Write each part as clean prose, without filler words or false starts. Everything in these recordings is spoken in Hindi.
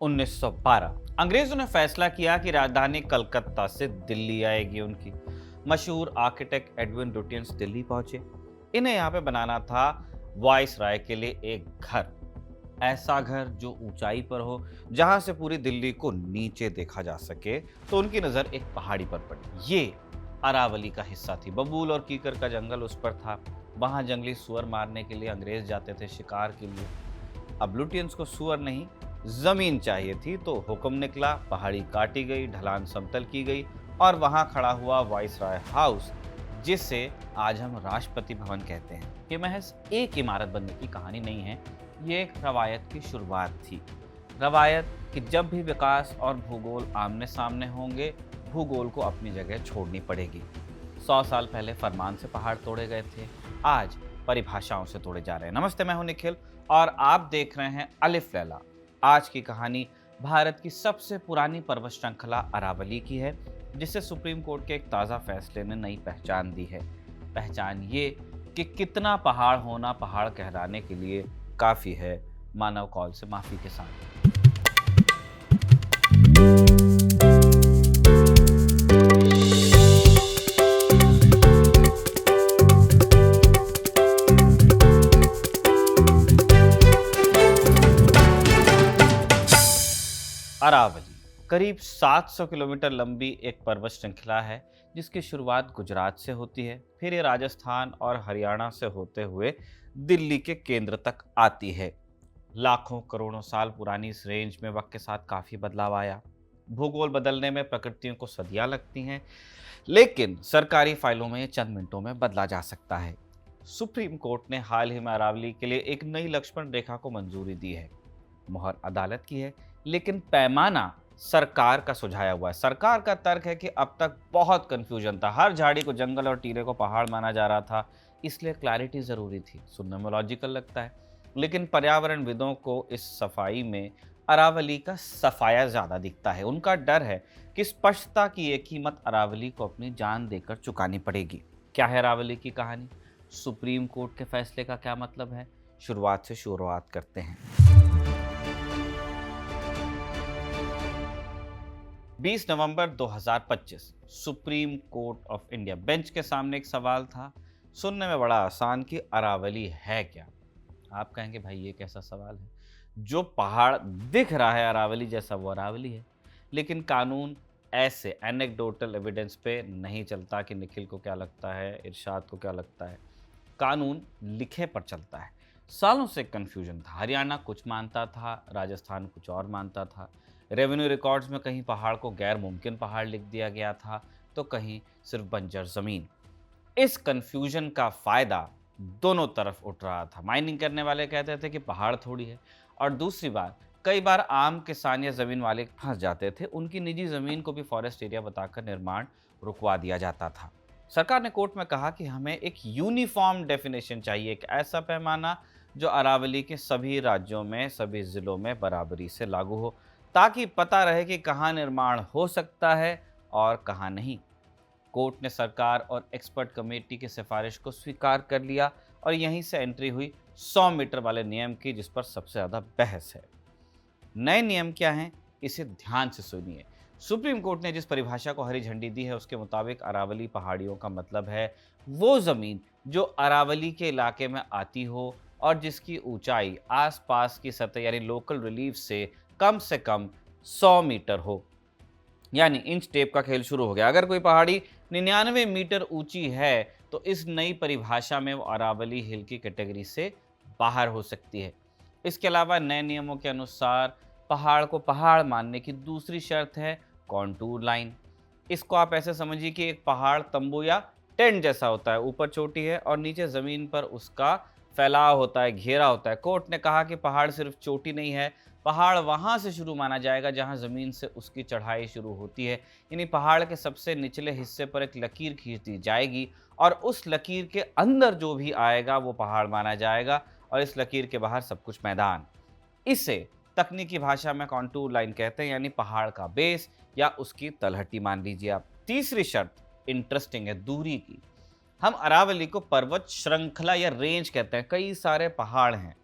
1912 अंग्रेजों ने फैसला किया कि राजधानी कलकत्ता से दिल्ली आएगी उनकी। मशहूर आर्किटेक्ट एडविन लुटियंस दिल्ली पहुंचे। इन्हें यहाँ पे बनाना था वाइस राय के लिए एक घर, ऐसा घर जो ऊंचाई पर हो, जहां से पूरी दिल्ली को नीचे देखा जा सके। तो उनकी नजर एक पहाड़ी पर पड़ी। ये अरावली का हिस्सा थी। बबूल और कीकर का जंगल उस पर था। वहां जंगली सुअर मारने के लिए अंग्रेज जाते थे, शिकार के लिए। अब लुटियंस को सुअर नहीं, जमीन चाहिए थी, तो हुक्म निकला। पहाड़ी काटी गई, ढलान समतल की गई और वहां खड़ा हुआ वाइसराय हाउस, जिसे आज हम राष्ट्रपति भवन कहते हैं। ये महज एक इमारत बनने की कहानी नहीं है, ये एक रवायत की शुरुआत थी। रवायत कि जब भी विकास और भूगोल आमने सामने होंगे, भूगोल को अपनी जगह छोड़नी पड़ेगी। 100 साल पहले फरमान से पहाड़ तोड़े गए थे, आज परिभाषाओं से तोड़े जा रहे हैं। नमस्ते, मैं हूं निखिल और आप देख रहे हैं अलिफ लैला। आज की कहानी भारत की सबसे पुरानी पर्वत श्रृंखला अरावली की है, जिसे सुप्रीम कोर्ट के एक ताज़ा फैसले ने नई पहचान दी है। पहचान ये कि कितना पहाड़ होना पहाड़ कहलाने के लिए काफ़ी है। मानव कौल से माफ़ी के साथ। अरावली करीब 700 किलोमीटर लंबी एक पर्वत श्रृंखला है, जिसकी शुरुआत गुजरात से होती है, फिर ये राजस्थान और हरियाणा से होते हुए दिल्ली के केंद्र तक आती है। लाखों करोड़ों साल पुरानी इस रेंज में वक्त के साथ काफ़ी बदलाव आया। भूगोल बदलने में प्रकृतियों को सदियां लगती हैं, लेकिन सरकारी फाइलों में ये चंद मिनटों में बदला जा सकता है। सुप्रीम कोर्ट ने हाल ही में अरावली के लिए एक नई लक्ष्मण रेखा को मंजूरी दी है। मोहर अदालत की है, लेकिन पैमाना सरकार का सुझाया हुआ है। सरकार का तर्क है कि अब तक बहुत कंफ्यूजन था, हर झाड़ी को जंगल और टीले को पहाड़ माना जा रहा था, इसलिए क्लैरिटी जरूरी थी। सुनने में लॉजिकल लगता है, लेकिन पर्यावरणविदों को इस सफाई में अरावली का सफाया ज्यादा दिखता है। उनका डर है कि स्पष्टता की ये कीमत अरावली को अपनी जान देकर चुकानी पड़ेगी। क्या है अरावली की कहानी? सुप्रीम कोर्ट के फैसले का क्या मतलब है? शुरुआत से शुरुआत करते हैं। 20 नवंबर 2025 supreme court of India bench के सामने एक सवाल था, सुनने में बड़ा आसान, कि अरावली है क्या। आप कहेंगे भाई ये कैसा सवाल है, जो पहाड़ दिख रहा है अरावली जैसा वो अरावली है। लेकिन कानून ऐसे एनेक्डोटल एविडेंस पे नहीं चलता कि निखिल को क्या लगता है, इरशाद को क्या लगता है। कानून लिखे पर चलता है। सालों से कंफ्यूजन था। हरियाणा कुछ मानता था, राजस्थान कुछ और मानता था। रेवेन्यू रिकॉर्ड्स में कहीं पहाड़ को गैर मुमकिन पहाड़ लिख दिया गया था, तो कहीं सिर्फ बंजर जमीन। इस कंफ्यूजन का फायदा दोनों तरफ उठ रहा था। माइनिंग करने वाले कहते थे कि पहाड़ थोड़ी है, और दूसरी बात, कई बार आम किसान या जमीन वाले फंस जाते थे, उनकी निजी जमीन को भी फॉरेस्ट एरिया बताकर निर्माण रुकवा दिया जाता था। सरकार ने कोर्ट में कहा कि हमें एक यूनिफॉर्म डेफिनेशन चाहिए, एक ऐसा पैमाना जो अरावली के सभी राज्यों में, सभी जिलों में बराबरी से लागू हो, ताकि पता रहे कि कहाँ निर्माण हो सकता है और कहाँ नहीं। कोर्ट ने सरकार और एक्सपर्ट कमेटी की सिफारिश को स्वीकार कर लिया और यहीं से एंट्री हुई 100 मीटर वाले नियम की, जिस पर सबसे ज़्यादा बहस है। नए नियम क्या हैं, इसे ध्यान से सुनिए। सुप्रीम कोर्ट ने जिस परिभाषा को हरी झंडी दी है, उसके मुताबिक अरावली पहाड़ियों का मतलब है वो ज़मीन जो अरावली के इलाके में आती हो और जिसकी ऊंचाई आसपास की सतह यानी लोकल रिलीफ से कम 100 मीटर हो। यानी इंच टेप का खेल शुरू हो गया। अगर कोई पहाड़ी 99 मीटर ऊंची है, तो इस नई परिभाषा में वो अरावली हिल की कैटेगरी से बाहर हो सकती है। इसके अलावा नए नियमों के अनुसार पहाड़ को पहाड़ मानने की दूसरी शर्त है कॉन्टूर लाइन। इसको आप ऐसे समझिए कि एक पहाड़ तंबू या टेंट जैसा होता है, ऊपर चोटी है और नीचे ज़मीन पर उसका फैलाव होता है, घेरा होता है। कोर्ट ने कहा कि पहाड़ सिर्फ चोटी नहीं है, पहाड़ वहाँ से शुरू माना जाएगा जहाँ ज़मीन से उसकी चढ़ाई शुरू होती है। यानी पहाड़ के सबसे निचले हिस्से पर एक लकीर खींच दी जाएगी और उस लकीर के अंदर जो भी आएगा वो पहाड़ माना जाएगा, और इस लकीर के बाहर सब कुछ मैदान। इसे तकनीकी भाषा में कॉन्टूर लाइन कहते हैं, यानी पहाड़ का बेस या उसकी तलहटी मान लीजिए आप। तीसरी शर्त इंटरेस्टिंग है, दूरी की। हम अरावली को पर्वत श्रृंखला या रेंज कहते हैं। कई सारे पहाड़ हैं।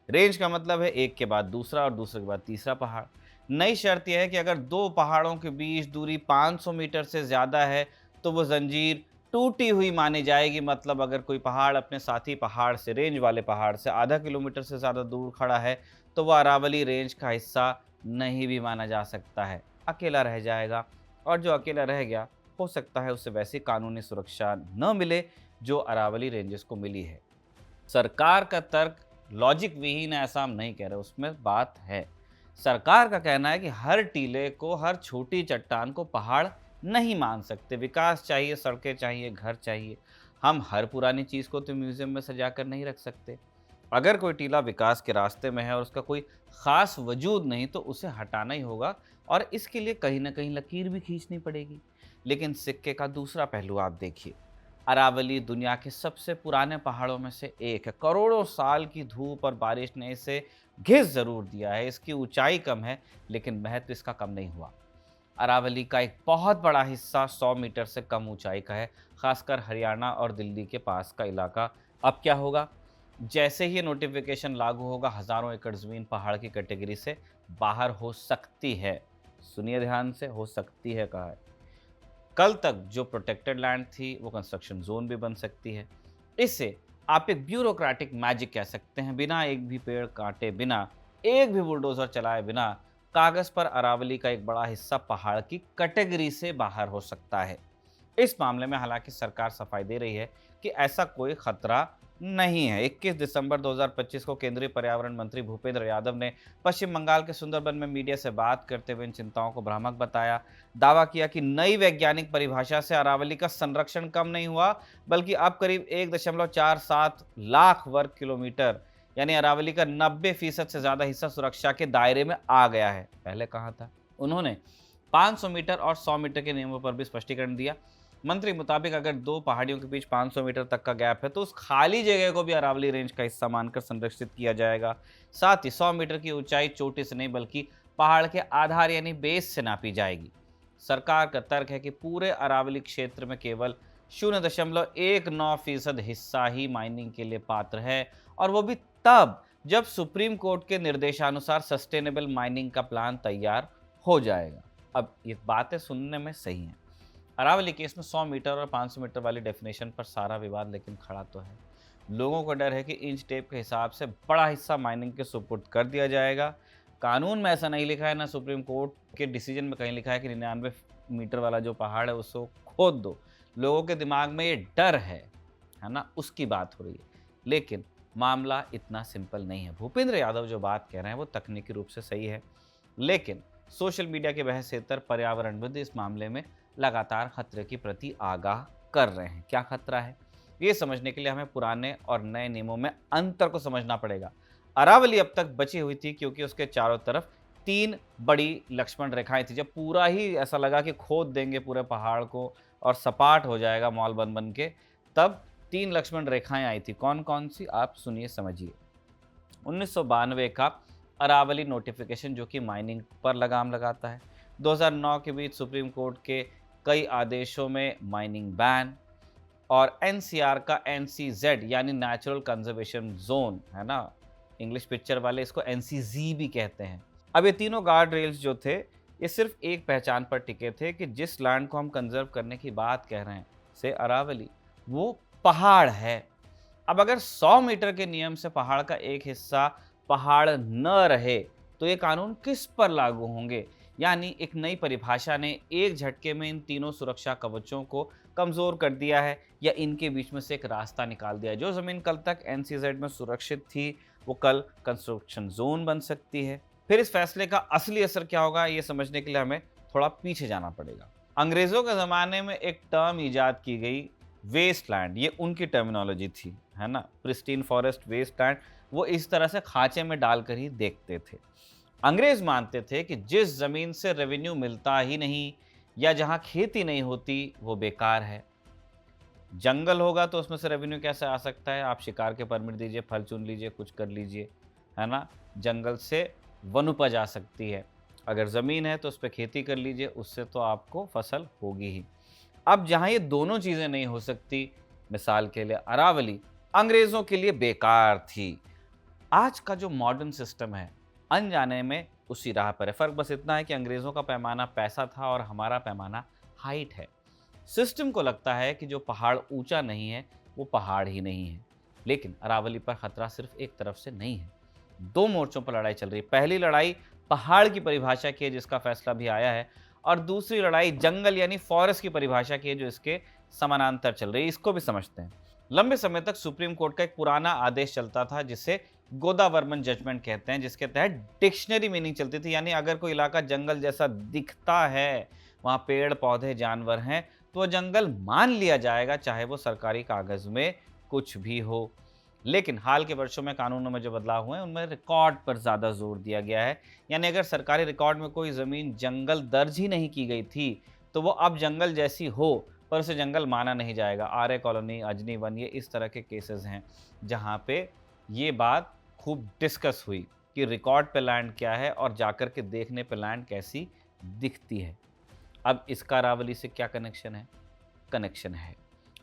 रेंज का मतलब है एक के बाद दूसरा और दूसरे के बाद तीसरा पहाड़। नई शर्त यह है कि अगर दो पहाड़ों के बीच दूरी 500 मीटर से ज़्यादा है तो वो जंजीर टूटी हुई मानी जाएगी। मतलब अगर कोई पहाड़ अपने साथी पहाड़ से, रेंज वाले पहाड़ से आधा किलोमीटर से ज़्यादा दूर खड़ा है तो वह अरावली रेंज का हिस्सा नहीं भी माना जा सकता है, अकेला रह जाएगा। और जो अकेला रह गया हो सकता है उसे वैसी कानूनी सुरक्षा न मिले जो अरावली रेंजेस को मिली है। सरकार का तर्क लॉजिक विहीन है ऐसा हम नहीं कह रहे, उसमें बात है। सरकार का कहना है कि हर टीले को, हर छोटी चट्टान को पहाड़ नहीं मान सकते। विकास चाहिए, सड़कें चाहिए, घर चाहिए। हम हर पुरानी चीज़ को तो म्यूजियम में सजा कर नहीं रख सकते। अगर कोई टीला विकास के रास्ते में है और उसका कोई खास वजूद नहीं तो उसे हटाना ही होगा और इसके लिए कहीं ना कहीं लकीर भी खींचनी पड़ेगी। लेकिन सिक्के का दूसरा पहलू आप देखिए। अरावली दुनिया के सबसे पुराने पहाड़ों में से एक है। करोड़ों साल की धूप और बारिश ने इसे घिस जरूर दिया है। इसकी ऊंचाई कम है लेकिन महत्व इसका कम नहीं हुआ। अरावली का एक बहुत बड़ा हिस्सा 100 मीटर से कम ऊंचाई का है, खासकर हरियाणा और दिल्ली के पास का इलाका। अब क्या होगा? जैसे ही नोटिफिकेशन लागू होगा, हजारों एकड़ जमीन पहाड़ की कैटेगरी से बाहर हो सकती है। सुनिए ध्यान से, हो सकती है कहा है। कल तक जो प्रोटेक्टेड लैंड थी वो कंस्ट्रक्शन जोन भी बन सकती है। इससे आप एक ब्यूरोक्रेटिक मैजिक कह सकते हैं। बिना एक भी पेड़ काटे, बिना एक भी बुलडोजर चलाए, बिना कागज पर अरावली का एक बड़ा हिस्सा पहाड़ की कैटेगरी से बाहर हो सकता है। इस मामले में हालांकि सरकार सफाई दे रही है कि ऐसा कोई खतरा नहीं है। 21 दिसंबर 2025 को केंद्रीय पर्यावरण मंत्री भूपेंद्र यादव ने पश्चिम बंगाल के सुंदरबन में मीडिया से बात करते हुए इन चिंताओं को भ्रामक बताया। दावा किया कि नई वैज्ञानिक परिभाषा से अरावली का संरक्षण कम नहीं हुआ बल्कि अब करीब 1.47 लाख वर्ग किलोमीटर यानी अरावली का 90% से ज्यादा हिस्सा सुरक्षा के दायरे में आ गया है। पहले कहा था। उन्होंने 500 मीटर और 100 मीटर के नियमों पर भी स्पष्टीकरण दिया। मंत्री मुताबिक अगर दो पहाड़ियों के बीच 500 मीटर तक का गैप है तो उस खाली जगह को भी अरावली रेंज का हिस्सा मानकर संरक्षित किया जाएगा। साथ ही 100 मीटर की ऊंचाई चोटी से नहीं बल्कि पहाड़ के आधार यानी बेस से नापी जाएगी। सरकार का तर्क है कि पूरे अरावली क्षेत्र में केवल 0.19% हिस्सा ही माइनिंग के लिए पात्र है और वो भी तब जब सुप्रीम कोर्ट के निर्देशानुसार सस्टेनेबल माइनिंग का प्लान तैयार हो जाएगा। अब ये बातें सुनने में सही हैं। अरावली केस में 100 मीटर और 500 मीटर वाली डेफिनेशन पर सारा विवाद लेकिन खड़ा तो है। लोगों को डर है कि इंच टेप के हिसाब से बड़ा हिस्सा माइनिंग के सुपुर्द कर दिया जाएगा। कानून में ऐसा नहीं लिखा है, ना सुप्रीम कोर्ट के डिसीजन में कहीं लिखा है कि 99 मीटर वाला जो पहाड़ है उसको खोद दो। लोगों के दिमाग में ये डर है ना, उसकी बात हो रही है। लेकिन मामला इतना सिंपल नहीं है। भूपेंद्र यादव जो बात कह रहे हैं वो तकनीकी रूप से सही है, लेकिन सोशल मीडिया के बहसेतर पर्यावरणविद इस मामले में लगातार खतरे की प्रति आगाह कर रहे हैं। क्या खतरा है ये समझने के लिए हमें पुराने और नए नियमों में अंतर को समझना पड़ेगा। अरावली अब तक बची हुई थी क्योंकि उसके चारों तरफ 3 बड़ी लक्ष्मण रेखाएं थी। जब पूरा ही ऐसा लगा कि खोद देंगे पूरे पहाड़ को और सपाट हो जाएगा मॉल बन बन के, तब 3 लक्ष्मण रेखाएं आई थी। कौन कौन सी, आप सुनिए समझिए। 1992 का अरावली नोटिफिकेशन जो कि माइनिंग पर लगाम लगाता है। 2009 के बीच सुप्रीम कोर्ट के कई आदेशों में माइनिंग बैन, और एनसीआर का एनसीजेड यानी नेचुरल कंजर्वेशन जोन है ना, इंग्लिश पिक्चर वाले इसको एनसीजी भी कहते हैं। अब ये तीनों गार्ड रेल्स जो थे ये सिर्फ एक पहचान पर टिके थे कि जिस लैंड को हम कंजर्व करने की बात कह रहे हैं से अरावली, वो पहाड़ है। अब अगर 100 मीटर के नियम से पहाड़ का एक हिस्सा पहाड़ न रहे तो ये कानून किस पर लागू होंगे? यानी एक नई परिभाषा ने एक झटके में इन तीनों सुरक्षा कवचों को कमजोर कर दिया है या इनके बीच में से एक रास्ता निकाल दिया है। जो जमीन कल तक एनसीजेड में सुरक्षित थी वो कल कंस्ट्रक्शन जोन बन सकती है। फिर इस फैसले का असली असर क्या होगा ये समझने के लिए हमें थोड़ा पीछे जाना पड़ेगा। अंग्रेजों के जमाने में एक टर्म इजाद की गई, वेस्टलैंड। ये उनकी टर्मिनोलॉजी थी, है ना। प्रिस्टीन फॉरेस्ट, वेस्टलैंड, वो इस तरह से खांचे में डालकर ही देखते थे। अंग्रेज मानते थे कि जिस जमीन से रेवेन्यू मिलता ही नहीं या जहां खेती नहीं होती वो बेकार है। जंगल होगा तो उसमें से रेवेन्यू कैसे आ सकता है? आप शिकार के परमिट दीजिए, फल चुन लीजिए, कुछ कर लीजिए, है ना। जंगल से वनोपज आ सकती है। अगर ज़मीन है तो उस पर खेती कर लीजिए, उससे तो आपको फसल होगी ही। अब जहाँ ये दोनों चीज़ें नहीं हो सकती, मिसाल के लिए अरावली अंग्रेज़ों के लिए बेकार थी। आज का जो मॉडर्न सिस्टम है, अनजाने में उसी राह पर है। फ़र्क बस इतना है कि अंग्रेज़ों का पैमाना पैसा था और हमारा पैमाना हाइट है। सिस्टम को लगता है कि जो पहाड़ ऊंचा नहीं है वो पहाड़ ही नहीं है। लेकिन अरावली पर खतरा सिर्फ एक तरफ से नहीं है, दो मोर्चों पर लड़ाई चल रही है। पहली लड़ाई पहाड़ की परिभाषा की है जिसका फैसला भी आया है, और दूसरी लड़ाई जंगल यानी फॉरेस्ट की परिभाषा की है जो इसके समानांतर चल रही है। इसको भी समझते हैं। लंबे समय तक सुप्रीम कोर्ट का एक पुराना आदेश चलता था जिसे गोदावर्मन जजमेंट कहते हैं, जिसके तहत डिक्शनरी मीनिंग चलती थी। यानी अगर कोई इलाका जंगल जैसा दिखता है, वहां पेड़ पौधे जानवर हैं, तो वह जंगल मान लिया जाएगा, चाहे वो सरकारी कागज में कुछ भी हो। लेकिन हाल के वर्षों में कानूनों में जो बदलाव हुए हैं उनमें रिकॉर्ड पर ज्यादा जोर दिया गया है। यानी अगर सरकारी रिकॉर्ड में कोई जमीन जंगल दर्ज ही नहीं की गई थी तो वो अब जंगल जैसी हो, पर उसे जंगल माना नहीं जाएगा। आर्य कॉलोनी, अजनी वन, ये इस तरह के केसेस हैं जहां पे ये बात खूब डिस्कस हुई कि रिकॉर्ड पे लैंड क्या है और जाकर के देखने पे लैंड कैसी दिखती है। अब इसका अरावली से क्या कनेक्शन है? कनेक्शन है।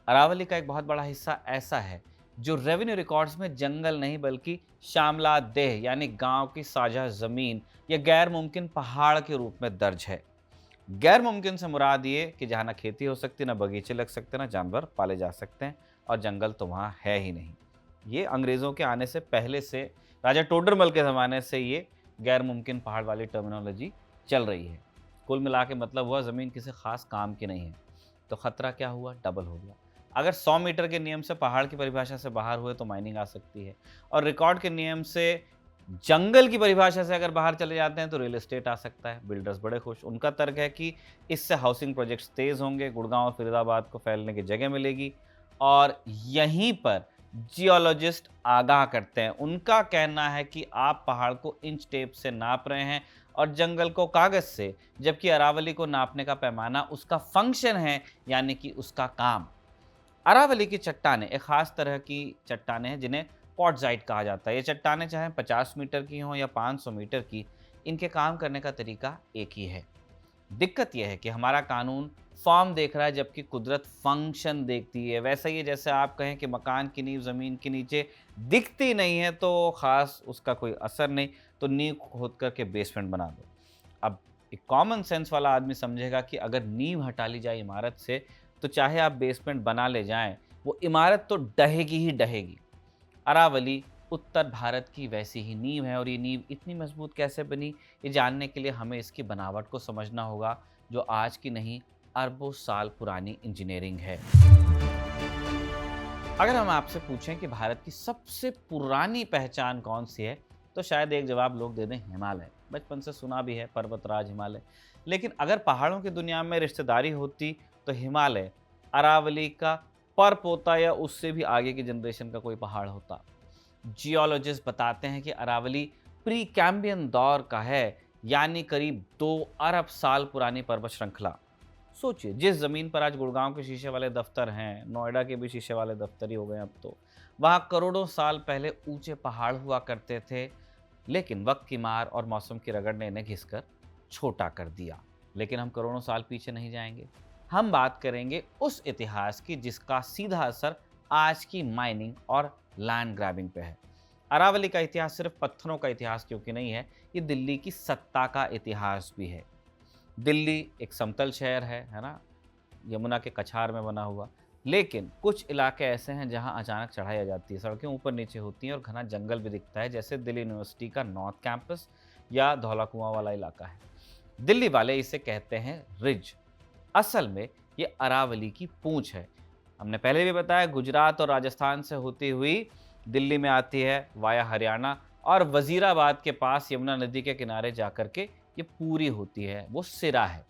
अरावली का एक बहुत बड़ा हिस्सा ऐसा है जो रेवेन्यू रिकॉर्ड्स में जंगल नहीं बल्कि श्यामला देह यानी गांव की साझा जमीन या गैर मुमकिन पहाड़ के रूप में दर्ज है। गैर मुमकिन से मुराद ये कि जहाँ ना खेती हो सकती, ना बगीचे लग सकते, ना जानवर पाले जा सकते हैं, और जंगल तो वहाँ है ही नहीं। ये अंग्रेज़ों के आने से पहले से, राजा टोडरमल के ज़माने से ये गैर मुमकिन पहाड़ वाली टर्मिनोलॉजी चल रही है। कुल मिला के मतलब हुआ ज़मीन किसी खास काम की नहीं है। तो खतरा क्या हुआ? डबल हो गया। अगर 100 मीटर के नियम से पहाड़ की परिभाषा से बाहर हुए तो माइनिंग आ सकती है, और रिकॉर्ड के नियम से जंगल की परिभाषा से अगर बाहर चले जाते हैं तो रियल एस्टेट आ सकता है। बिल्डर्स बड़े खुश। उनका तर्क है कि इससे हाउसिंग प्रोजेक्ट्स तेज होंगे, गुड़गांव और फरीदाबाद को फैलने की जगह मिलेगी। और यहीं पर जियोलॉजिस्ट आगाह करते हैं। उनका कहना है कि आप पहाड़ को इंच टेप से नाप रहे हैं और जंगल को कागज से, जबकि अरावली को नापने का पैमाना उसका फंक्शन है, यानी कि उसका काम। अरावली की चट्टानें एक खास तरह की चट्टानें हैं जिन्हें क्वार्ट्जाइट कहा जाता है। ये चट्टानें चाहे 50 मीटर की हों या 500 मीटर की, इनके काम करने का तरीका एक ही है। दिक्कत यह है कि हमारा कानून फॉर्म देख रहा है जबकि कुदरत फंक्शन देखती है। वैसा ही है जैसे आप कहें कि मकान की नींव ज़मीन के नीचे दिखती नहीं है तो खास उसका कोई असर नहीं, तो नींव खोद करके बेसमेंट बना दो। अब एक कॉमन सेंस वाला आदमी समझेगा कि अगर नींव हटा ली जाए इमारत से तो चाहे आप बेसमेंट बना ले जाएं, वो इमारत तो डहेगी ही डहेगी। अरावली उत्तर भारत की वैसी ही नींव है, और ये नींव इतनी मजबूत कैसे बनी, ये जानने के लिए हमें इसकी बनावट को समझना होगा, जो आज की नहीं अरबों साल पुरानी इंजीनियरिंग है। अगर हम आपसे पूछें कि भारत की सबसे पुरानी पहचान कौन सी है, तो शायद एक जवाब लोग दे दें हिमालय। बचपन से सुना भी है पर्वतराज हिमालय। लेकिन अगर पहाड़ों की दुनिया में रिश्तेदारी होती तो हिमालय अरावली का पर पोता या उससे भी आगे की जनरेशन का कोई पहाड़ होता। जियोलॉजिस्ट बताते हैं कि अरावली प्री कैम्बियन दौर का है, यानी करीब 2 अरब साल पुरानी पर्वत श्रृंखला। सोचिए, जिस जमीन पर आज गुड़गांव के शीशे वाले दफ्तर हैं, नोएडा के भी शीशे वाले दफ्तर ही हो गए अब तो, वहाँ करोड़ों साल पहले ऊंचे पहाड़ हुआ करते थे। लेकिन वक्त की मार और मौसम की रगड़ ने इन्हें घिसकर छोटा कर दिया। लेकिन हम करोड़ों साल पीछे नहीं जाएंगे। हम बात करेंगे उस इतिहास की जिसका सीधा असर आज की माइनिंग और लैंड ग्रैबिंग पे है। अरावली का इतिहास सिर्फ पत्थरों का इतिहास क्योंकि नहीं है, ये दिल्ली की सत्ता का इतिहास भी है। दिल्ली एक समतल शहर है ना, यमुना के कछार में बना हुआ। लेकिन कुछ इलाके ऐसे हैं जहां अचानक चढ़ाई आ जाती है, सड़कें ऊपर नीचे होती हैं और घना जंगल भी दिखता है, जैसे दिल्ली यूनिवर्सिटी का नॉर्थ कैंपस या धौला कुआं वाला इलाका है। दिल्ली वाले इसे कहते हैं रिज। असल में ये अरावली की पूंछ है। हमने पहले भी बताया, गुजरात और राजस्थान से होती हुई दिल्ली में आती है वाया हरियाणा, और वजीराबाद के पास यमुना नदी के किनारे जाकर के ये पूरी होती है, वो सिरा है।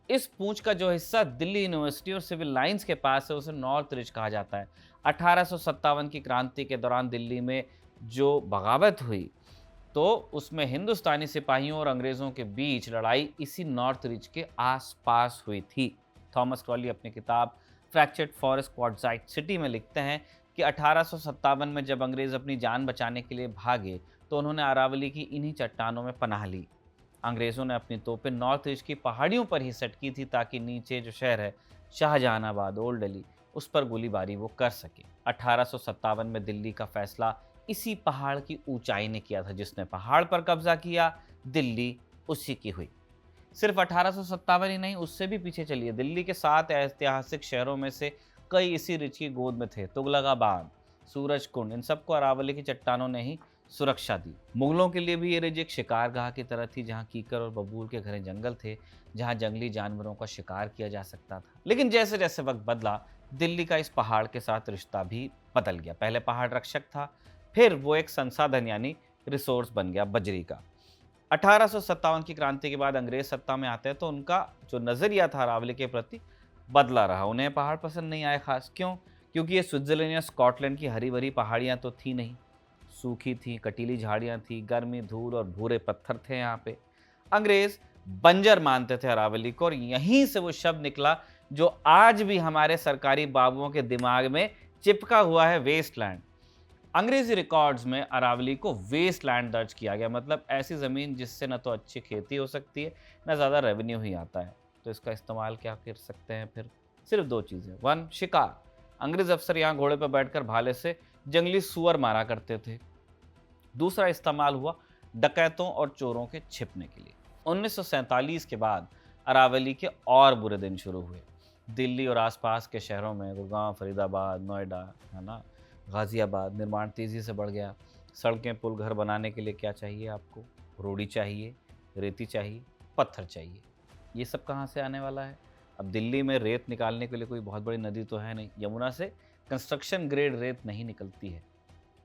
इस पूंछ का जो हिस्सा दिल्ली यूनिवर्सिटी और सिविल लाइंस के पास है उसे नॉर्थ रिज कहा जाता है। 1857 की क्रांति के दौरान दिल्ली में जो बगावत हुई तो उसमें हिंदुस्तानी सिपाहियों और अंग्रेज़ों के बीच लड़ाई इसी नॉर्थ रिज के आसपास हुई थी। थॉमस क्रॉली अपनी किताब फ्रैक्चर्ड फॉरेस्ट क्वार्ट्जाइट सिटी में लिखते हैं कि 1857 में जब अंग्रेज़ अपनी जान बचाने के लिए भागे तो उन्होंने अरावली की इन्हीं चट्टानों में पनाह ली। अंग्रेज़ों ने अपनी तोपें नॉर्थ ईस्ट की पहाड़ियों पर ही सेट की थी ताकि नीचे जो शहर है शाहजहानाबाद, ओल्ड दिल्ली, उस पर गोलीबारी वो कर सके। 1857 में दिल्ली का फैसला इसी पहाड़ की ऊंचाई ने किया था। जिसने पहाड़ पर कब्जा किया दिल्ली उसी की हुई। सिर्फ 1857 ही नहीं, उससे भी पीछे चलिए, दिल्ली के 7 ऐतिहासिक शहरों में से कई इसी रिच की गोद में थे। तुगलकाबाद, सूरजकुंड, इन सबको अरावली की चट्टानों ने ही सुरक्षा दी। मुगलों के लिए भी ये रिज एक शिकारगाह की तरह थी, जहाँ कीकर और बबूल के घने जंगल थे, जहाँ जंगली जानवरों का शिकार किया जा सकता था। लेकिन जैसे जैसे वक्त बदला, दिल्ली का इस पहाड़ के साथ रिश्ता भी बदल गया। पहले पहाड़ रक्षक था, फिर वो एक संसाधन यानी रिसोर्स बन गया बजरी का। 1857 की क्रांति के बाद अंग्रेज सत्ता में आते हैं तो उनका जो नजरिया था अरावली के प्रति बदला रहा। उन्हें पहाड़ पसंद नहीं आए। खास क्यों? क्योंकि ये स्विट्जरलैंड या स्कॉटलैंड की हरी भरी पहाड़ियां तो थी नहीं, सूखी थी, कटीली झाड़ियां थी, गर्मी, धूल और भूरे पत्थर थे यहाँ पे। अंग्रेज बंजर मानते थे अरावली को, और यहीं से वो शब्द निकला जो आज भी हमारे सरकारी बाबुओं के दिमाग में चिपका हुआ है, वेस्टलैंड। अंग्रेजी रिकॉर्ड्स में अरावली को वेस्टलैंड दर्ज किया गया, मतलब ऐसी ज़मीन जिससे न तो अच्छी खेती हो सकती है, न ज़्यादा रेवेन्यू ही आता है। तो इसका इस्तेमाल क्या कर सकते हैं फिर? सिर्फ दो चीज़ें। वन, शिकार। अंग्रेज अफसर यहाँ घोड़े पर बैठकर भाले से जंगली सुअर मारा करते थे। दूसरा इस्तेमाल हुआ डकैतों और चोरों के छिपने के लिए। 1947 के बाद अरावली के और बुरे दिन शुरू हुए। दिल्ली और आसपास के शहरों में, गुड़गांव, फरीदाबाद, नोएडा, है ना, गाजियाबाद, निर्माण तेज़ी से बढ़ गया। सड़कें, पुल, घर बनाने के लिए क्या चाहिए आपको? रोड़ी चाहिए, रेती चाहिए, पत्थर चाहिए। ये सब कहाँ से आने वाला है? अब दिल्ली में रेत निकालने के लिए कोई बहुत बड़ी नदी तो है नहीं। यमुना से कंस्ट्रक्शन ग्रेड रेत नहीं निकलती है,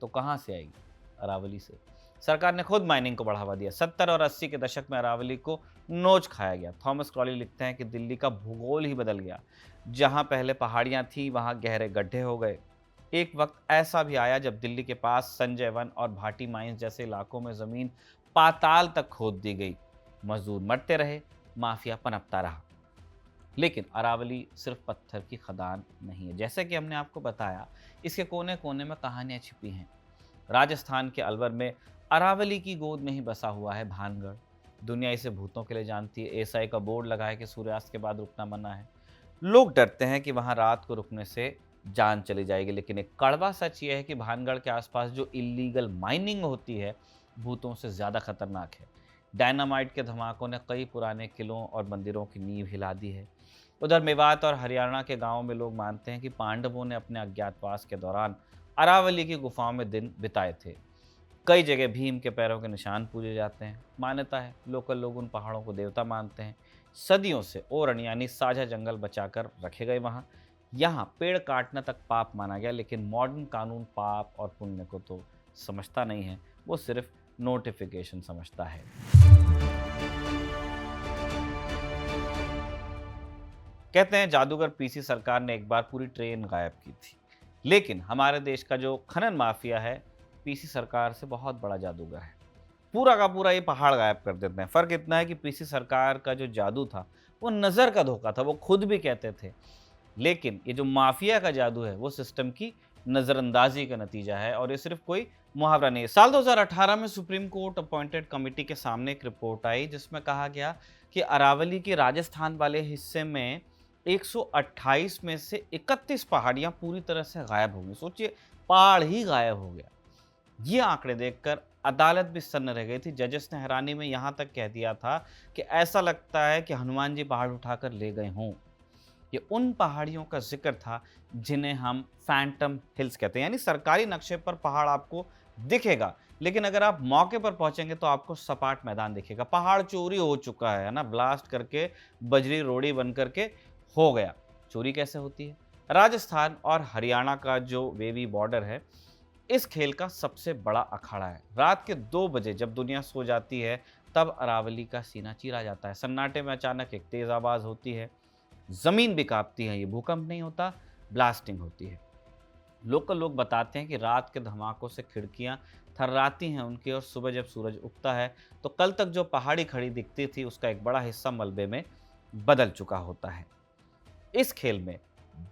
तो कहाँ से आएगी? अरावली से। सरकार ने खुद माइनिंग को बढ़ावा दिया। 70 और 80 के दशक में अरावली को नोच खाया गया। थॉमस क्रॉली लिखते हैं कि दिल्ली का भूगोल ही बदल गया। जहाँ पहले पहाड़ियाँ थीं, वहाँ गहरे गड्ढे हो गए। एक वक्त ऐसा भी आया जब दिल्ली के पास संजय वन और भाटी माइंस जैसे इलाकों में जमीन पाताल तक खोद दी गई। मजदूर मरते रहे, माफिया पनपता रहा। लेकिन अरावली सिर्फ पत्थर की खदान नहीं है। जैसे कि हमने आपको बताया, इसके कोने कोने में कहानियां छिपी हैं। राजस्थान के अलवर में अरावली की गोद में ही बसा हुआ है भानगढ़। दुनिया इसे भूतों के लिए जानती है। एएसआई का बोर्ड लगा है कि सूर्यास्त के बाद रुकना मना है। लोग डरते हैं कि वहां रात को रुकने से जान चली जाएगी। लेकिन एक कड़वा सच यह है कि भानगढ़ के आसपास जो इलीगल माइनिंग होती है, भूतों से ज़्यादा खतरनाक है। डायनामाइट के धमाकों ने कई पुराने किलों और मंदिरों की नींव हिला दी है। उधर मेवात और हरियाणा के गांवों में लोग मानते हैं कि पांडवों ने अपने अज्ञातवास के दौरान अरावली की गुफाओं में दिन बिताए थे। कई जगह भीम के पैरों के निशान पूजे जाते हैं। मान्यता है लोकल लोग उन पहाड़ों को देवता मानते हैं। सदियों से ओरण यानी साझा जंगल बचाकर रखे गए वहाँ। यहाँ पेड़ काटना तक पाप माना गया, लेकिन मॉडर्न कानून पाप और पुण्य को तो समझता नहीं है, वो सिर्फ नोटिफिकेशन समझता है। कहते हैं जादूगर पीसी सरकार ने एक बार पूरी ट्रेन गायब की थी, लेकिन हमारे देश का जो खनन माफिया है, पीसी सरकार से बहुत बड़ा जादूगर है। पूरा का पूरा ये पहाड़ गायब कर देते हैं। फर्क इतना है कि पीसी सरकार का जो जादू था वो नजर का धोखा था, वो खुद भी कहते थे। लेकिन ये जो माफिया का जादू है वो सिस्टम की नजरअंदाजी का नतीजा है, और ये सिर्फ कोई मुहावरा नहीं है। साल 2018 में सुप्रीम कोर्ट अपॉइंटेड कमेटी के सामने एक रिपोर्ट आई जिसमें कहा गया कि अरावली के राजस्थान वाले हिस्से में 128 में से 31 पहाड़ियां पूरी तरह से गायब हो गई। सोचिए, पहाड़ ही गायब हो गया। ये आंकड़े देखकर अदालत भी सन्न रह गई थी। जजेस ने हैरानी में यहां तक कह दिया था कि ऐसा लगता है कि हनुमान जी पहाड़ उठाकर ले गए हों। ये उन पहाड़ियों का जिक्र था जिन्हें हम फैंटम हिल्स कहते हैं, यानी सरकारी नक्शे पर पहाड़ आपको दिखेगा, लेकिन अगर आप मौके पर पहुंचेंगे तो आपको सपाट मैदान दिखेगा। पहाड़ चोरी हो चुका है ना, ब्लास्ट करके बजरी रोड़ी बन करके हो गया। चोरी कैसे होती है? राजस्थान और हरियाणा का जो वेवी बॉर्डर है, इस खेल का सबसे बड़ा अखाड़ा है। रात के 2 बजे जब दुनिया सो जाती है, तब अरावली का सीना चीरा जाता है। सन्नाटे में अचानक एक तेज आवाज होती है, जमीन भी कांपती है। ये भूकंप नहीं होता, ब्लास्टिंग होती है। लोकल लोग बताते हैं कि रात के धमाकों से खिड़कियां थर्राती हैं उनकी, और सुबह जब सूरज उगता है तो कल तक जो पहाड़ी खड़ी दिखती थी उसका एक बड़ा हिस्सा मलबे में बदल चुका होता है। इस खेल में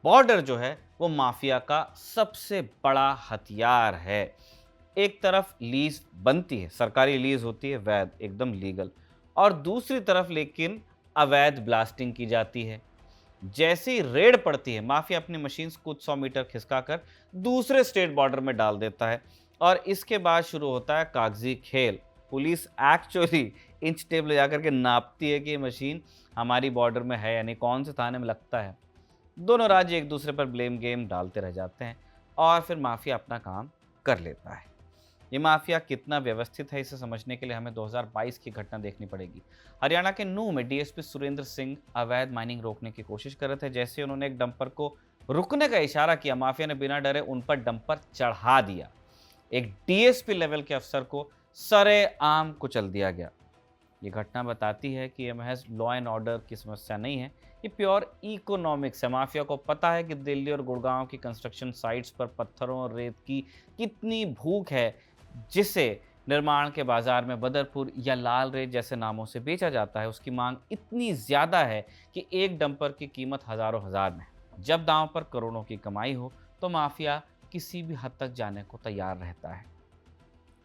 बॉर्डर जो है वो माफिया का सबसे बड़ा हथियार है। एक तरफ लीज बनती है, सरकारी लीज होती है, वैध एकदम लीगल, और दूसरी तरफ लेकिन अवैध ब्लास्टिंग की जाती है। जैसे ही रेड पड़ती है, माफिया अपनी मशीन कुछ 100 मीटर खिसका कर दूसरे स्टेट बॉर्डर में डाल देता है, और इसके बाद शुरू होता है कागजी खेल। पुलिस एक्चुअली इंच टेप ले जाकर के नापती है कि ये मशीन हमारी बॉर्डर में है यानी कौन से थाने में लगता है। दोनों राज्य एक दूसरे पर ब्लेम गेम डालते रह जाते हैं और फिर माफिया अपना काम कर लेता है। ये माफिया कितना व्यवस्थित है इसे समझने के लिए हमें 2022 की घटना देखनी पड़ेगी। हरियाणा के नूंह में डीएसपी सुरेंद्र सिंह अवैध माइनिंग रोकने की कोशिश कर रहे थे। जैसे उन्होंने एक डंपर को रुकने का इशारा किया, माफिया ने बिना डरे उन पर डंपर चढ़ा दिया। एक डीएसपी लेवल के अफसर को सरेआम कुचल दिया गया। ये घटना बताती है कि ये महज लॉ एंड ऑर्डर की समस्या नहीं है, ये प्योर इकोनॉमिक्स है। माफिया को पता है कि दिल्ली और गुड़गांव की कंस्ट्रक्शन साइट्स पर पत्थरों और रेत की कितनी भूख है, जिसे निर्माण के बाजार में बदरपुर या लाल रेत जैसे नामों से बेचा जाता है। उसकी मांग इतनी ज़्यादा है कि एक डंपर की कीमत हज़ारों हज़ार में है। जब दांव पर करोड़ों की कमाई हो तो माफिया किसी भी हद तक जाने को तैयार रहता है।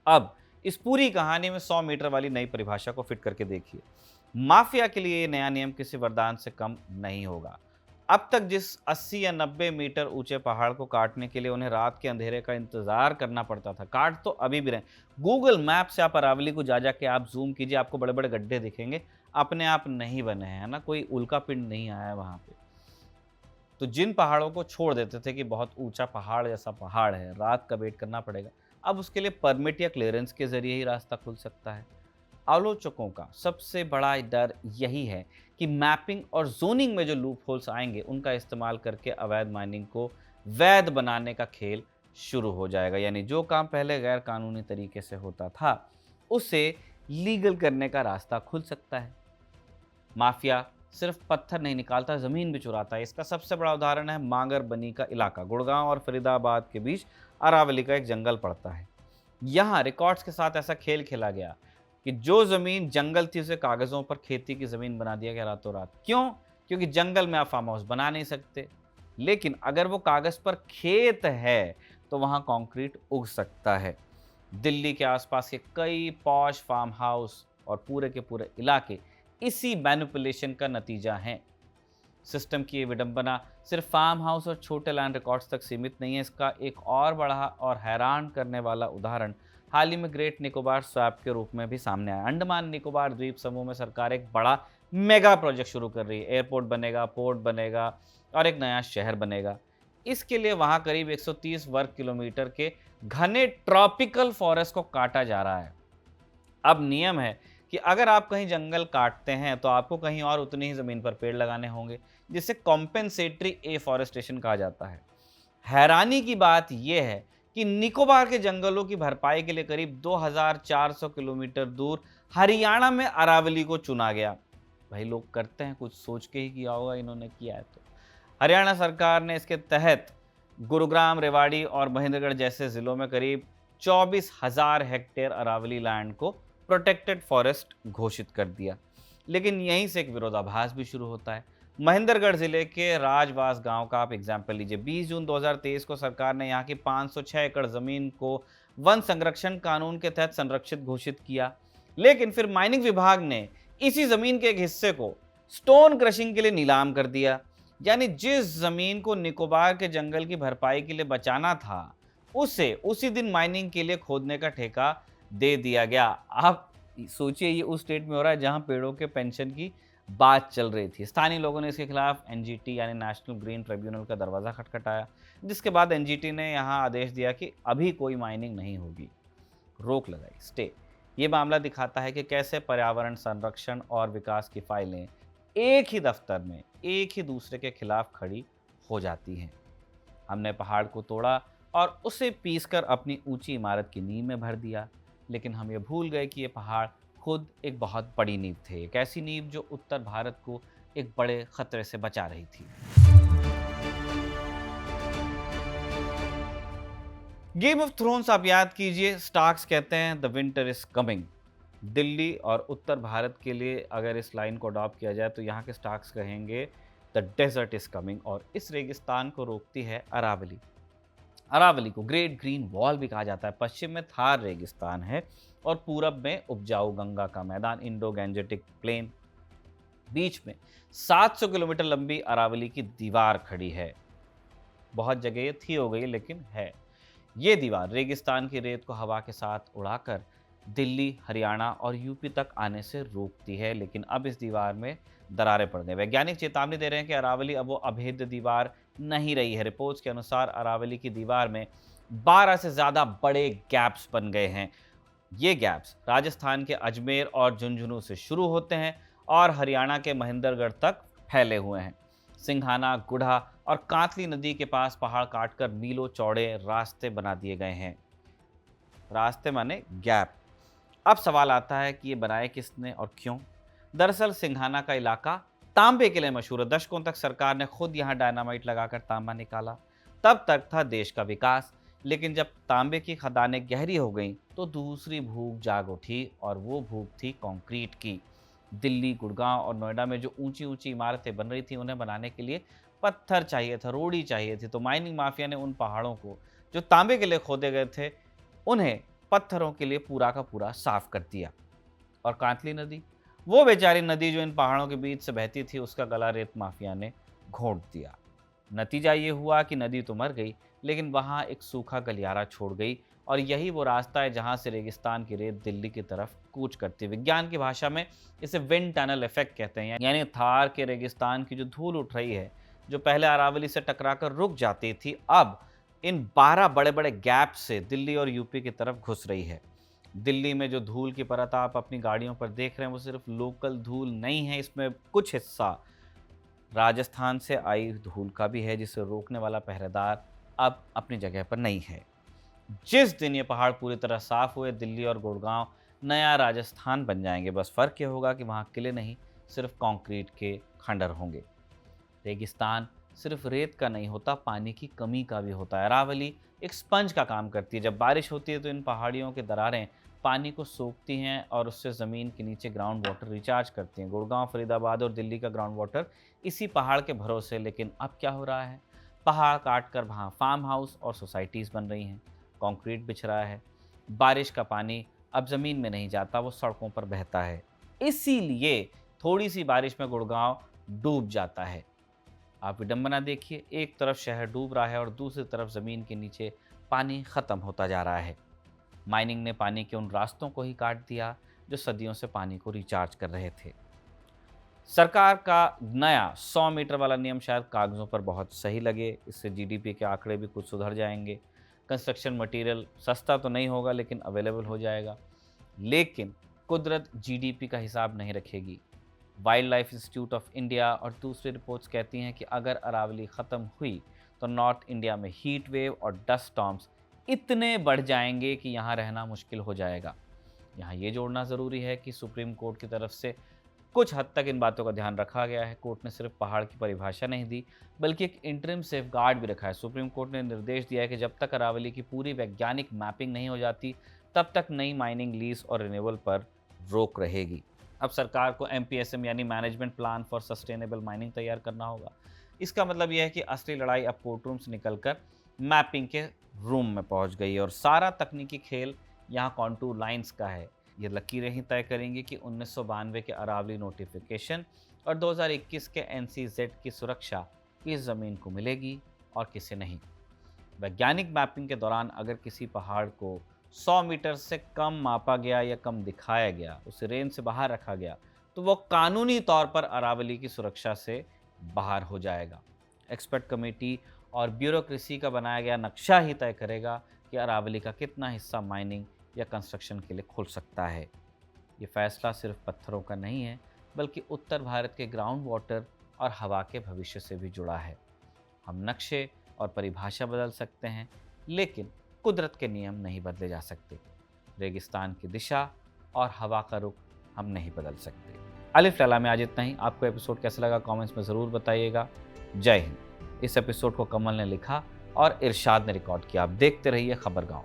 अब इस पूरी कहानी में 100 मीटर वाली नई परिभाषा को फिट करके देखिए। माफिया के लिए ये नया नियम किसी वरदान से कम नहीं होगा। अब तक जिस 80 या 90 मीटर ऊंचे पहाड़ को काटने के लिए उन्हें रात के अंधेरे का इंतजार करना पड़ता था, काट तो अभी भी रहे। गूगल मैप से आप अरावली को जा जाके आप जूम कीजिए, आपको बड़े बड़े गड्ढे दिखेंगे, अपने आप नहीं बने हैं, है ना, कोई उल्का पिंड नहीं आया है वहां पे। तो जिन पहाड़ों को छोड़ देते थे कि बहुत ऊंचा पहाड़ जैसा पहाड़ है, रात का वेट करना पड़ेगा, अब उसके लिए परमिट या क्लियरेंस के जरिए ही रास्ता खुल सकता है। आलोचकों का सबसे बड़ा डर यही है कि मैपिंग और जोनिंग में जो लूप होल्स आएंगे उनका इस्तेमाल करके अवैध माइनिंग को वैध बनाने का खेल शुरू हो जाएगा। यानी जो काम पहले गैर कानूनी तरीके से होता था उसे लीगल करने का रास्ता खुल सकता है। माफिया सिर्फ पत्थर नहीं निकालता, जमीन भी चुराता है। इसका सबसे बड़ा उदाहरण है मांगर बनी का इलाका। गुड़गांव और फरीदाबाद के बीच अरावली का एक जंगल पड़ता है। यहाँ रिकॉर्ड्स के साथ ऐसा खेल खेला गया कि जो जमीन जंगल थी उसे कागजों पर खेती की जमीन बना दिया गया रातों रात। क्यों? क्योंकि जंगल में आप फार्म हाउस बना नहीं सकते, लेकिन अगर वो कागज पर खेत है तो वहां कंक्रीट उग सकता है। दिल्ली के आसपास के कई पॉश फार्म हाउस और पूरे के पूरे इलाके इसी मैनिपुलेशन का नतीजा है। सिस्टम की ये विडंबना सिर्फ फार्म हाउस और छोटे लैंड रिकॉर्ड्स तक सीमित नहीं है। इसका एक और बड़ा और हैरान करने वाला उदाहरण हाल ही में ग्रेट निकोबार स्वैप के रूप में भी सामने आया। अंडमान निकोबार द्वीप समूह में सरकार एक बड़ा मेगा प्रोजेक्ट शुरू कर रही है। एयरपोर्ट बनेगा, पोर्ट बनेगा और एक नया शहर बनेगा। इसके लिए वहां करीब 130 वर्ग किलोमीटर के घने ट्रॉपिकल फॉरेस्ट को काटा जा रहा है। अब नियम है कि अगर आप कहीं जंगल काटते हैं तो आपको कहीं और उतनी ही जमीन पर पेड़ लगाने होंगे, जिसे कॉम्पेंसेटरी एफॉरेस्टेशन कहा जाता है। हैरानी की बात यह है कि निकोबार के जंगलों की भरपाई के लिए करीब 2400 किलोमीटर दूर हरियाणा में अरावली को चुना गया। भाई लोग करते हैं, कुछ सोच के ही किया होगा इन्होंने, किया है। तो हरियाणा सरकार ने इसके तहत गुरुग्राम, रेवाड़ी और महेंद्रगढ़ जैसे जिलों में करीब 24,000 हेक्टेयर अरावली लैंड को प्रोटेक्टेड फॉरेस्ट घोषित कर दिया। लेकिन यहीं से एक विरोधाभास भी शुरू होता है। महेंद्रगढ़ जिले के राजवास गांव का आप एग्जाम्पल लीजिए। 20 जून 2023 को सरकार ने यहाँ की 506 एकड़ जमीन को वन संरक्षण कानून के तहत संरक्षित घोषित किया, लेकिन फिर माइनिंग विभाग ने इसी जमीन के एक हिस्से को स्टोन क्रशिंग के लिए नीलाम कर दिया। यानी जिस जमीन को निकोबार के जंगल की भरपाई के लिए बचाना था उसे उसी दिन माइनिंग के लिए खोदने का ठेका दे दिया गया। आप सोचिए ये उस स्टेट में हो रहा है जहां पेड़ों के पेंशन की बात चल रही थी। स्थानीय लोगों ने इसके खिलाफ एनजीटी यानी नेशनल ग्रीन ट्रिब्यूनल का दरवाजा खटखटाया, जिसके बाद एनजीटी ने यहां आदेश दिया कि अभी कोई माइनिंग नहीं होगी, रोक लगाई, स्टे। ये मामला दिखाता है कि कैसे पर्यावरण संरक्षण और विकास की फाइलें एक ही दफ्तर में एक ही दूसरे के खिलाफ खड़ी हो जाती हैं। हमने पहाड़ को तोड़ा और उसे पीसकर अपनी ऊंची इमारत की नींव में भर दिया, लेकिन हम ये भूल गए कि ये पहाड़ खुद एक बहुत बड़ी नींव थे। एक ऐसी नींव जो उत्तर भारत को एक बड़े खतरे से बचा रही थी। गेम ऑफ थ्रोन्स आप याद कीजिए, स्टार्क्स कहते हैं the winter is coming. Delhi और उत्तर भारत के लिए अगर इस लाइन को अडॉप्ट किया जाए तो यहाँ के स्टार्क्स कहेंगे द डेजर्ट इज कमिंग। और इस रेगिस्तान को रोकती है अरावली। अरावली को ग्रेट ग्रीन वॉल भी कहा जाता है। पश्चिम में थार रेगिस्तान है और पूरब में उपजाऊ गंगा का मैदान, इंडो गैंजेटिक प्लेन। बीच में 700 किलोमीटर लंबी अरावली की दीवार खड़ी है। बहुत जगह ये थी हो गई लेकिन है। ये दीवार रेगिस्तान की रेत को हवा के साथ उड़ाकर दिल्ली, हरियाणा और यूपी तक आने से रोकती है, लेकिन अब इस दीवार में दरारें पड़ गई। वैज्ञानिक चेतावनी दे रहे हैं कि अरावली अब वो अभेद्य दीवार नहीं रही है। रिपोर्ट्स के अनुसार अरावली की दीवार में 12 से ज़्यादा बड़े गैप्स बन गए हैं। ये गैप्स राजस्थान के अजमेर और झुंझुनू से शुरू होते हैं और हरियाणा के महेंद्रगढ़ तक फैले हुए हैं। सिंघाना, गुढ़ा और कांतली नदी के पास पहाड़ काटकर मीलों चौड़े रास्ते बना दिए गए हैं। रास्ते माने गैप। अब सवाल आता है कि ये बनाए किसने और क्यों? दरअसल सिंघाना का इलाका तांबे के लिए मशहूर है। दशकों तक सरकार ने खुद यहाँ डायनामाइट लगाकर तांबा निकाला। तब तक था देश का विकास, लेकिन जब तांबे की खदानें गहरी हो गईं, तो दूसरी भूख जाग उठी और वो भूख थी कंक्रीट की। दिल्ली, गुड़गांव और नोएडा में जो ऊंची ऊंची इमारतें बन रही थी, उन्हें बनाने के लिए पत्थर चाहिए था, रोड़ी चाहिए थी। तो माइनिंग माफिया ने उन पहाड़ों को जो तांबे के लिए खोदे गए थे, उन्हें पत्थरों के लिए पूरा का पूरा साफ कर दिया। और कांतली नदी, वो बेचारी नदी जो इन पहाड़ों के बीच से बहती थी, उसका गला रेत माफिया ने घोंट दिया। नतीजा ये हुआ कि नदी तो मर गई, लेकिन वहाँ एक सूखा गलियारा छोड़ गई और यही वो रास्ता है जहाँ से रेगिस्तान की रेत दिल्ली की तरफ कूच करती है। विज्ञान की भाषा में इसे विंड टनल इफेक्ट कहते हैं, यानी थार के रेगिस्तान की जो धूल उठ रही है, जो पहले अरावली से टकराकर रुक जाती थी, अब इन 12 बड़े बड़े गैप से दिल्ली और यूपी की तरफ घुस रही है। दिल्ली में जो धूल की परत आप अपनी गाड़ियों पर देख रहे हैं, वो सिर्फ लोकल धूल नहीं है, इसमें कुछ हिस्सा राजस्थान से आई धूल का भी है, जिसे रोकने वाला पहरेदार अब अपनी जगह पर नहीं है। जिस दिन ये पहाड़ पूरी तरह साफ हुए, दिल्ली और गुड़गांव नया राजस्थान बन जाएंगे। बस फर्क ये होगा कि वहाँ किले नहीं, सिर्फ कंक्रीट के खंडर होंगे। रेगिस्तान सिर्फ रेत का नहीं होता, पानी की कमी का भी होता है। अरावली एक स्पंज का काम करती है। जब बारिश होती है तो इन पहाड़ियों की दरारें पानी को सोखती हैं और उससे ज़मीन के नीचे ग्राउंड वाटर रिचार्ज करती हैं। गुड़गांव, फरीदाबाद और दिल्ली का ग्राउंड वाटर इसी पहाड़ के भरोसे। लेकिन अब क्या हो रहा है? पहाड़ काट कर वहाँ फार्म हाउस और सोसाइटीज़ बन रही हैं, कंक्रीट बिछ रहा है। बारिश का पानी अब ज़मीन में नहीं जाता, वो सड़कों पर बहता है। इसीलिए थोड़ी सी बारिश में गुड़गांव डूब जाता है। आप विडंबना देखिए, एक तरफ शहर डूब रहा है और दूसरी तरफ ज़मीन के नीचे पानी ख़त्म होता जा रहा है। माइनिंग ने पानी के उन रास्तों को ही काट दिया जो सदियों से पानी को रिचार्ज कर रहे थे। सरकार का नया 100 मीटर वाला नियम शायद कागज़ों पर बहुत सही लगे, इससे जीडीपी के आंकड़े भी कुछ सुधर जाएंगे। कंस्ट्रक्शन मटेरियल सस्ता तो नहीं होगा, लेकिन अवेलेबल हो जाएगा। लेकिन कुदरत जीडीपी का हिसाब नहीं रखेगी। Wild life institute of India और दूसरी रिपोर्ट्स कहती हैं कि अगर अरावली ख़त्म हुई तो नॉर्थ इंडिया में हीट वेव और डस्ट स्टॉर्म्स इतने बढ़ जाएंगे कि यहाँ रहना मुश्किल हो जाएगा। यहाँ ये जोड़ना ज़रूरी है कि सुप्रीम कोर्ट की तरफ से कुछ हद तक इन बातों का ध्यान रखा गया है। कोर्ट ने सिर्फ पहाड़ की परिभाषा नहीं दी, बल्कि एक इंटरिम सेफगार्ड भी रखा है। सुप्रीम कोर्ट ने निर्देश दिया है कि जब तक अरावली की पूरी वैज्ञानिक मैपिंग नहीं हो जाती, तब तक नई माइनिंग, लीज और रिन्यूअल पर रोक रहेगी। अब सरकार को MPSM यानी management plan for sustainable mining तैयार करना होगा। इसका मतलब यह है कि असली लड़ाई अब कोर्टरूम से निकलकर मैपिंग के रूम में पहुंच गई है और सारा तकनीकी खेल यहाँ कॉन्टूर लाइंस का है। ये लकीरें ही तय करेंगी कि 1992 के अरावली नोटिफिकेशन और 2021 के NCZ की सुरक्षा किस ज़मीन को मिलेगी और किसे नहीं। वैज्ञानिक मैपिंग के दौरान अगर किसी पहाड़ को 100 मीटर से कम मापा गया या कम दिखाया गया, उसे रेंज से बाहर रखा गया, तो वो कानूनी तौर पर अरावली की सुरक्षा से बाहर हो जाएगा। एक्सपर्ट कमेटी और ब्यूरोक्रेसी का बनाया गया नक्शा ही तय करेगा कि अरावली का कितना हिस्सा माइनिंग या कंस्ट्रक्शन के लिए खुल सकता है। ये फैसला सिर्फ पत्थरों का नहीं है, बल्कि उत्तर भारत के ग्राउंड वाटर और हवा के भविष्य से भी जुड़ा है। हम नक्शे और परिभाषा बदल सकते हैं, लेकिन कुदरत के नियम नहीं बदले जा सकते। रेगिस्तान की दिशा और हवा का रुख हम नहीं बदल सकते। अलिफ लैला में आज इतना ही। आपको एपिसोड कैसा लगा कमेंट्स में ज़रूर बताइएगा। जय हिंद। इस एपिसोड को कमल ने लिखा और इरशाद ने रिकॉर्ड किया। आप देखते रहिए खबर गाँव।